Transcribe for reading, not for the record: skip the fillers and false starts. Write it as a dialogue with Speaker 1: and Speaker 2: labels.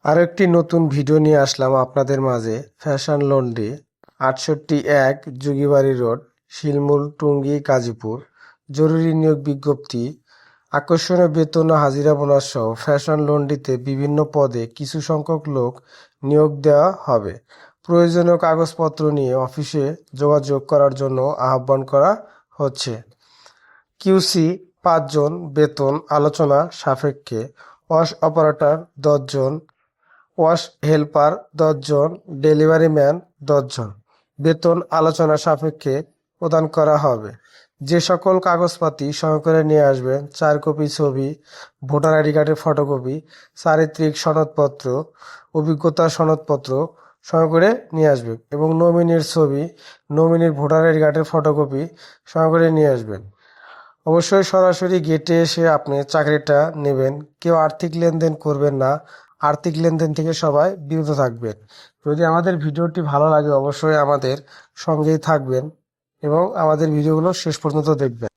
Speaker 1: আরেকটি নতুন ভিডিও নিয়ে আসলাম আপনাদের মাঝে। ফ্যাশন লন্ড্রি, ৬৮-১ যুগীবাড়ি রোড, শিলমুল, টুঙ্গী, গাজীপুর। জরুরি নিয়োগ বিজ্ঞপ্তি। আকর্ষণীয় বেতন ও হাজিরা বোনাস সহ ফ্যাশন লন্ড্রিতে বিভিন্ন পদে কিছু সংখ্যক লোক নিয়োগ দেওয়া হবে। প্রয়োজনীয় কাগজপত্র নিয়ে অফিসে যোগাযোগ করার জন্য আহ্বান করা হচ্ছে। কিউসি ৫ জন, বেতন আলোচনা সাপেক্ষে। ওয়াশ অপারেটর ১০ জন, ওয়াশ হেল্পার ১০ জন, ডেলিভারি ম্যান ১০ জন। বেতন আলোচনা সাপেক্ষে প্রদান করা হবে। যে সকল কাগজপাতি সহকারে নিয়ে আসবেন: ৪ কপি ছবি, ভোটার আইডি কার্ডের ফটোকপি, চারিত্রিক সনদপত্র, অভিজ্ঞতার সনদপত্র সহকারে নিয়ে আসবেন এবং নমিনির ছবি, নমিনির ভোটার আইডি কার্ডের ফটোকপি সহকারে নিয়ে আসবেন। অবশ্যই সরাসরি গেটে এসে আপনি চাকরিটা নেবেন। কেউ আর্থিক লেনদেন করবেন না। আর্থিক লেনদেন থেকে সবাই বিরত থাকবেন। যদি আমাদের ভিডিওটি ভালো লাগে অবশ্যই আমাদের সঙ্গেই থাকবেন এবং আমাদের ভিডিওগুলো শেষ পর্যন্ত দেখবেন।